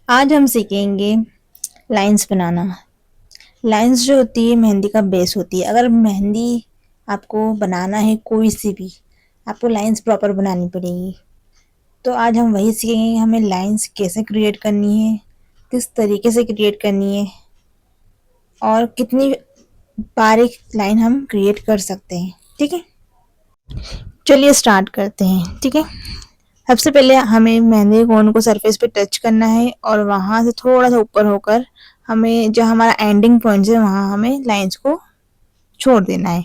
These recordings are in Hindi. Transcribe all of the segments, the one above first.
आज हम सीखेंगे लाइंस बनाना। लाइंस जो होती है मेहंदी का बेस होती है। अगर मेहंदी आपको बनाना है कोई सी भी, आपको लाइंस प्रॉपर बनानी पड़ेगी। तो आज हम वही सीखेंगे हमें लाइंस कैसे क्रिएट करनी है, किस तरीके से क्रिएट करनी है और कितनी बारीक लाइन हम क्रिएट कर सकते हैं। ठीक है, चलिए स्टार्ट करते हैं। ठीक है, सबसे पहले हमें मेहंदी कोन को सरफेस पे टच करना है और वहां से थोड़ा सा ऊपर होकर हमें जो हमारा एंडिंग पॉइंट है वहां हमें लाइंस को छोड़ देना है।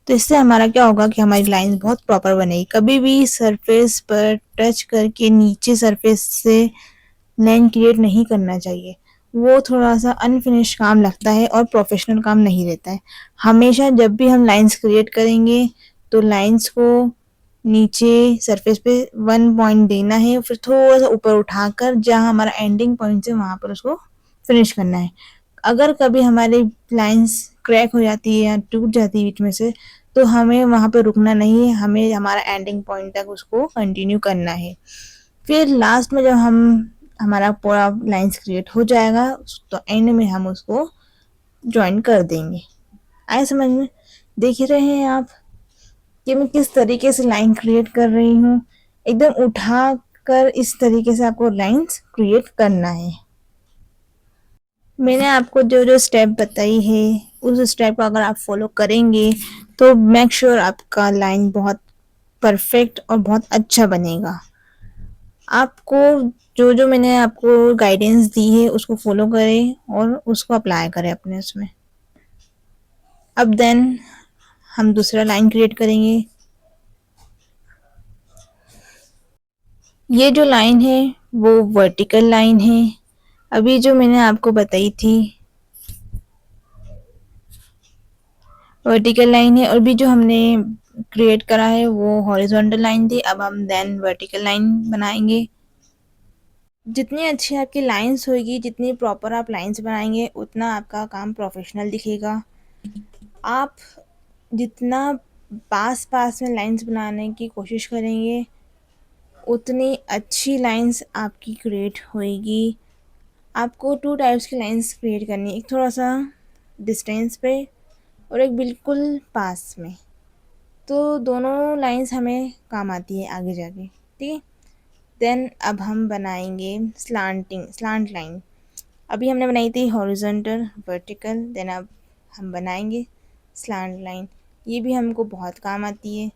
तो इससे हमारा क्या होगा कि हमारी लाइंस बहुत प्रॉपर बनेगी। कभी भी सरफेस पर टच करके नीचे सरफेस से लाइन क्रिएट नहीं करना चाहिए। वो थोड़ा सा अनफिनिश काम लगता है और प्रोफेशनल काम नहीं रहता है। हमेशा जब भी हम लाइंस क्रिएट करेंगे तो लाइंस को नीचे सरफेस पे 1 पॉइंट देना है, फिर थोड़ा सा ऊपर उठाकर जहाँ हमारा एंडिंग पॉइंट है वहां पर उसको फिनिश करना है। अगर कभी हमारी लाइंस क्रैक हो जाती है या टूट जाती है बीच में से, तो हमें वहां पर रुकना नहीं है, हमें हमारा एंडिंग पॉइंट तक उसको कंटिन्यू करना है। फिर लास्ट में जब हम हमारा पूरा लाइंस क्रिएट हो जाएगा तो एंड में हम उसको ज्वाइन कर देंगे। आए समझ में? देख ही रहे हैं आप कि मैं किस तरीके से लाइन क्रिएट कर रही हूँ। एकदम उठा कर इस तरीके से आपको लाइंस क्रिएट करना है। मैंने आपको जो जो स्टेप बताई है उस स्टेप को अगर आप फॉलो करेंगे तो मेक श्योर आपका लाइन बहुत परफेक्ट और बहुत अच्छा बनेगा। आपको जो जो मैंने आपको गाइडेंस दी है उसको फॉलो करें और उसको अप्लाई करें अपने उसमें। अब देन हम दूसरा लाइन क्रिएट करेंगे। ये जो लाइन है वो वर्टिकल लाइन है। अभी जो मैंने आपको बताई थी वर्टिकल लाइन है, और भी जो हमने क्रिएट करा है वो हॉरिजॉन्टल लाइन थी। अब हम देन वर्टिकल लाइन बनाएंगे। जितनी अच्छी आपकी लाइंस होगी, जितनी प्रॉपर आप लाइंस बनाएंगे उतना आपका काम प्रोफेशनल दिखेगा। आप जितना पास पास में लाइंस बनाने की कोशिश करेंगे उतनी अच्छी लाइंस आपकी क्रिएट होएगी। आपको 2 टाइप्स की लाइंस क्रिएट करनी है, एक थोड़ा सा डिस्टेंस पे और एक बिल्कुल पास में। तो दोनों लाइंस हमें काम आती है आगे जाके। ठीक है, देन अब हम बनाएंगे स्लांट लाइन। अभी हमने बनाई थी हॉरिजॉन्टल वर्टिकल, देन अब हम बनाएंगे स्लांट लाइन। ये भी हमको बहुत काम आती है।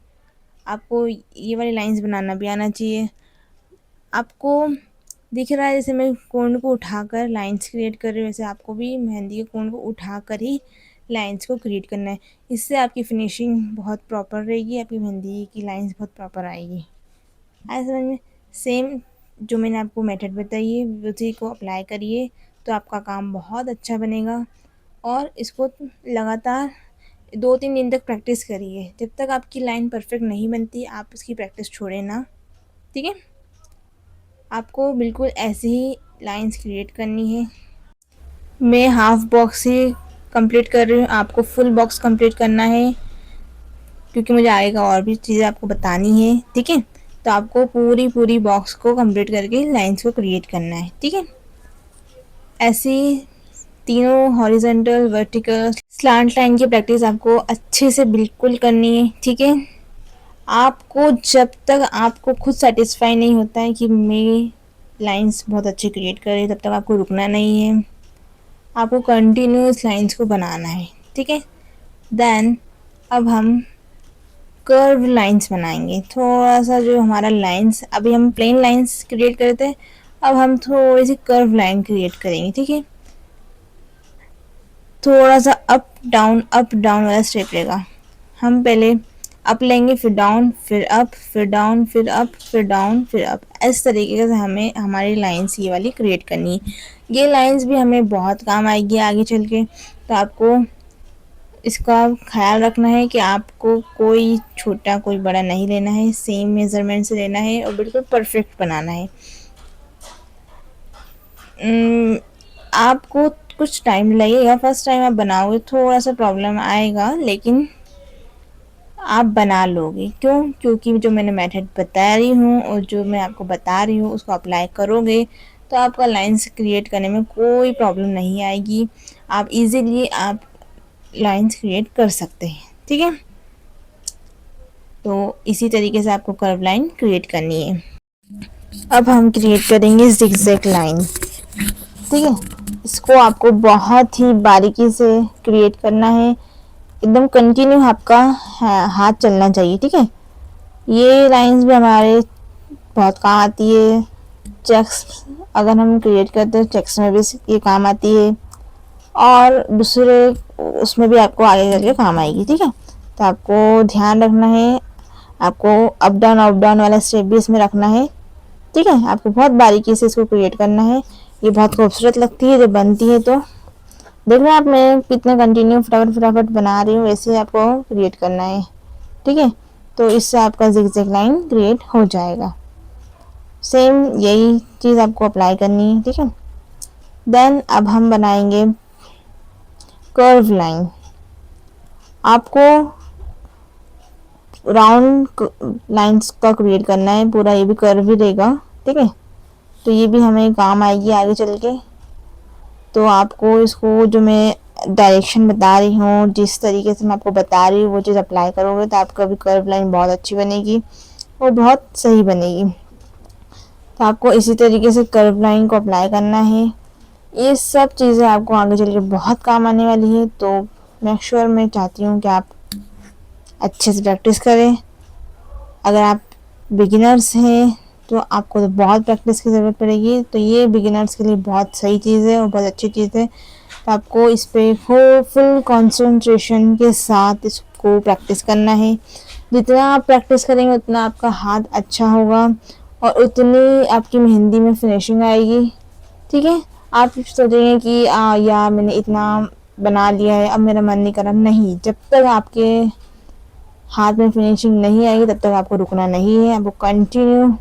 आपको ये वाली लाइंस बनाना भी आना चाहिए। आपको दिख रहा है जैसे मैं कोण को उठाकर लाइंस क्रिएट कर रही हूँ, वैसे आपको भी मेहंदी के कोण को उठाकर ही लाइंस को क्रिएट करना है। इससे आपकी फिनिशिंग बहुत प्रॉपर रहेगी, आपकी मेहंदी की लाइंस बहुत प्रॉपर आएगी। आया समझ में? सेम जो मैंने आपको मेथड बताई है उसी को अप्लाई करिए तो आपका काम बहुत अच्छा बनेगा। और इसको लगातार 2-3 दिन तक प्रैक्टिस करिए। जब तक आपकी लाइन परफेक्ट नहीं बनती आप इसकी प्रैक्टिस छोड़ें ना। ठीक है, आपको बिल्कुल ऐसे ही लाइंस क्रिएट करनी है। मैं हाफ बॉक्स ही कंप्लीट कर रही हूँ, आपको फुल बॉक्स कंप्लीट करना है क्योंकि मुझे आएगा और भी चीज़ें आपको बतानी है। ठीक है, तो आपको पूरी पूरी बॉक्स को कंप्लीट करके लाइंस को क्रिएट करना है। ठीक है, ऐसी तीनों हॉरिजॉन्टल वर्टिकल स्लांट लाइन की प्रैक्टिस आपको अच्छे से बिल्कुल करनी है। ठीक है, आपको जब तक आपको खुद सेटिस्फाई नहीं होता है कि मेरी लाइंस बहुत अच्छी क्रिएट कर रही है तब तक आपको रुकना नहीं है। आपको कंटिन्यूस लाइंस को बनाना है। ठीक है, देन अब हम कर्व लाइंस बनाएंगे। थोड़ा सा जो हमारा लाइंस अभी हम प्लेन लाइंस क्रिएट करते हैं, अब हम थोड़ी सी कर्व लाइन क्रिएट करेंगे। ठीक है, थोड़ा सा अप डाउन वाला स्टेप रहेगा। हम पहले अप लेंगे, फिर डाउन, फिर अप, फिर डाउन, फिर अप, फिर डाउन, फिर अप। इस तरीके से हमें हमारी लाइंस ये वाली क्रिएट करनी है। ये लाइंस भी हमें बहुत काम आएगी आगे चल के। तो आपको इसका ख्याल रखना है कि आपको कोई छोटा कोई बड़ा नहीं लेना है, सेम मेजरमेंट से लेना है और बिल्कुल परफेक्ट बनाना है। आपको कुछ टाइम लगेगा, फर्स्ट टाइम आप बनाओगे थोड़ा सा प्रॉब्लम आएगा, लेकिन आप बना लोगे। क्यों? क्योंकि जो मैंने मेथड बता रही हूँ और जो मैं आपको बता रही हूँ उसको अप्लाई करोगे तो आपका लाइंस क्रिएट करने में कोई प्रॉब्लम नहीं आएगी। आप इजीली आप लाइंस क्रिएट कर सकते हैं, ठीक है। तो इसी तरीके से आपको कर्व लाइन क्रिएट करनी है। अब हम क्रिएट करेंगे जिगजैग लाइन, ठीक है। इसको आपको बहुत ही बारीकी से क्रिएट करना है, एकदम कंटिन्यू आपका हाथ चलना चाहिए, ठीक है। ये लाइंस भी हमारे बहुत काम आती है। चेक्स अगर हम क्रिएट करते हैं चेक्स में भी ये काम आती है, और दूसरे उसमें भी आपको आगे करके काम आएगी, ठीक है। तो आपको ध्यान रखना है, आपको अप डाउन वाला स्टेप भी इसमें रखना है, ठीक है। आपको बहुत बारीकी से इसको क्रिएट करना है। ये बहुत खूबसूरत लगती है जब बनती है। तो देख रहे हैं आप मैं कितना कंटिन्यू फटाफट बना रही हूँ, वैसे आपको क्रिएट करना है, ठीक है। तो इससे आपका जिगजैग लाइन क्रिएट हो जाएगा। सेम यही चीज़ आपको अप्लाई करनी है, ठीक है। देन अब हम बनाएंगे कर्व लाइन। आपको राउंड लाइंस का क्रिएट करना है, पूरा ये भी कर्व ही रहेगा, ठीक है। तो ये भी हमें काम आएगी आगे चल के। तो आपको इसको जो मैं डायरेक्शन बता रही हूँ, जिस तरीके से मैं आपको बता रही हूँ वो चीज़ अप्लाई करोगे तो आपका भी कर्व लाइन बहुत अच्छी बनेगी और बहुत सही बनेगी। तो आपको इसी तरीके से कर्व लाइन को अप्लाई करना है। ये सब चीज़ें आपको आगे चल के बहुत काम आने वाली है। तो मेक श्योर मैं चाहती हूँ कि आप अच्छे से प्रैक्टिस करें। अगर आप बिगिनर्स हैं तो आपको तो बहुत प्रैक्टिस की ज़रूरत पड़ेगी। तो ये बिगिनर्स के लिए बहुत सही चीज़ है और बहुत अच्छी चीज़ है। तो आपको इस पर फुल कंसंट्रेशन के साथ इसको प्रैक्टिस करना है। जितना आप प्रैक्टिस करेंगे उतना आपका हाथ अच्छा होगा और उतनी आपकी मेहंदी में फिनिशिंग आएगी, ठीक है। आप सोचेंगे कि या मैंने इतना बना लिया है अब मेरा मन नहीं कर रहा, नहीं। जब तक आपके हाथ में फिनिशिंग नहीं आएगी तब तक आपको रुकना नहीं है। आपको कंटिन्यू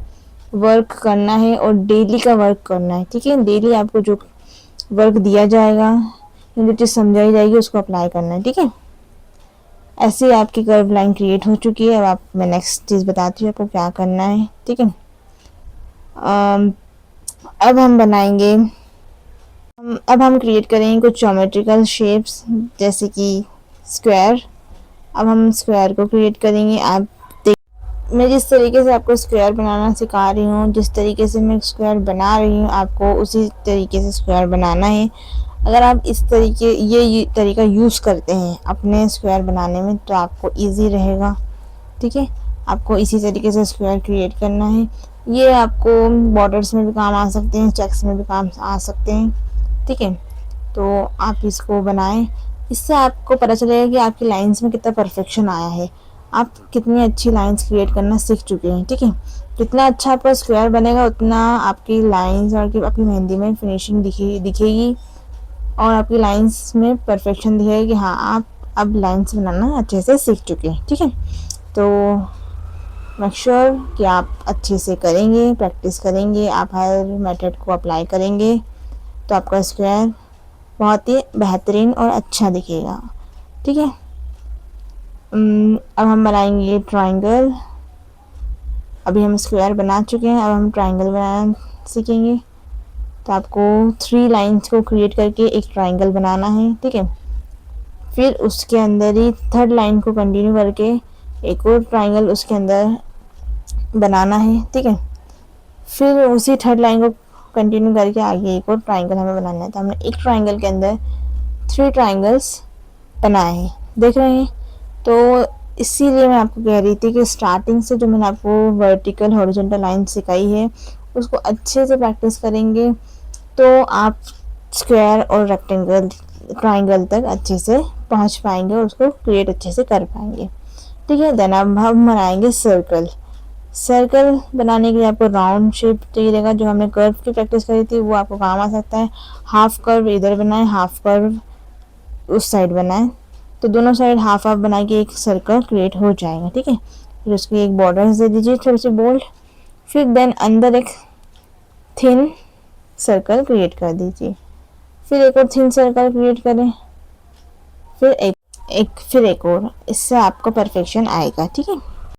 वर्क करना है और डेली का वर्क करना है, ठीक है। डेली आपको जो वर्क दिया जाएगा, जो चीज़ समझाई जाएगी उसको अप्लाई करना है, ठीक है। ऐसे आपकी कर्व लाइन क्रिएट हो चुकी है। अब आप मैं नेक्स्ट चीज़ बताती हूँ आपको क्या करना है, ठीक है। अब हम बनाएंगे अब हम क्रिएट करेंगे कुछ ज्योमेट्रिकल शेप्स जैसे कि स्क्वायर। अब हम स्क्वायर को क्रिएट करेंगे। आप मैं जिस तरीके से आपको स्क्वायर बनाना सिखा रही हूँ, जिस तरीके से मैं स्क्वायर बना रही हूँ, आपको उसी तरीके से स्क्वायर बनाना है। अगर आप इस तरीके ये तरीका यूज़ करते हैं अपने स्क्वायर बनाने में तो आपको इजी रहेगा, ठीक है। आपको इसी तरीके से स्क्वायर क्रिएट करना है। ये आपको बॉर्डर्स में भी काम आ सकते हैं, चेक्स में भी काम आ सकते हैं, ठीक है। तो आप इसको बनाएं, इससे आपको पता चलेगा कि आपकी लाइंस में कितना परफेक्शन आया है, आप कितनी अच्छी लाइंस क्रिएट करना सीख चुके हैं, ठीक है। जितना अच्छा आपका स्क्वायर बनेगा उतना आपकी लाइंस और आपकी मेहंदी में फिनिशिंग दिखेगी और आपकी लाइंस में परफेक्शन दिखेगा कि हाँ आप अब लाइंस बनाना अच्छे से सीख चुके हैं, ठीक है। तो मेक श्योर कि आप अच्छे से करेंगे, प्रैक्टिस करेंगे, आप हर मेथड को अप्लाई करेंगे तो आपका स्क्वायर बहुत ही बेहतरीन और अच्छा दिखेगा, ठीक है। अब हम बनाएंगे ट्रायंगल। अभी हम स्क्वायर बना चुके हैं, अब हम ट्रायंगल बनाना सीखेंगे। तो आपको 3 लाइंस को क्रिएट करके एक ट्रायंगल बनाना है, ठीक है। फिर उसके अंदर ही थर्ड लाइन को कंटिन्यू करके एक और ट्रायंगल उसके अंदर बनाना है, ठीक है। फिर उसी थर्ड लाइन को कंटिन्यू करके आगे एक और ट्रायंगल हमें बनाना है। तो हमने एक ट्रायंगल के अंदर 3 ट्रायंगल्स बनाए हैं, देख रहे हैं। तो इसीलिए मैं आपको कह रही थी कि स्टार्टिंग से जो मैंने आपको वर्टिकल हॉरिजॉन्टल लाइन सिखाई है उसको अच्छे से प्रैक्टिस करेंगे तो आप स्क्वायर और रेक्टेंगल ट्रायंगल तक अच्छे से पहुंच पाएंगे और उसको क्रिएट अच्छे से कर पाएंगे, ठीक है। देन अब हम बनाएंगे सर्कल। सर्कल बनाने के लिए आपको राउंड शेप चाहिए रहेगा। जो हमने कर्व की प्रैक्टिस करी थी वो आपको काम आ सकता है। हाफ कर्व इधर बनाए, हाफ कर्व उस साइड बनाए, तो दोनों साइड हाफ हाफ बना के एक सर्कल क्रिएट हो जाएगा, ठीक है। फिर उसकी एक बॉर्डर्स दे दीजिए थोड़ी सी बोल्ड। फिर देन अंदर एक थिन सर्कल क्रिएट कर दीजिए। फिर एक और थिन सर्कल क्रिएट करें, फिर एक और, इससे आपका परफेक्शन आएगा, ठीक है।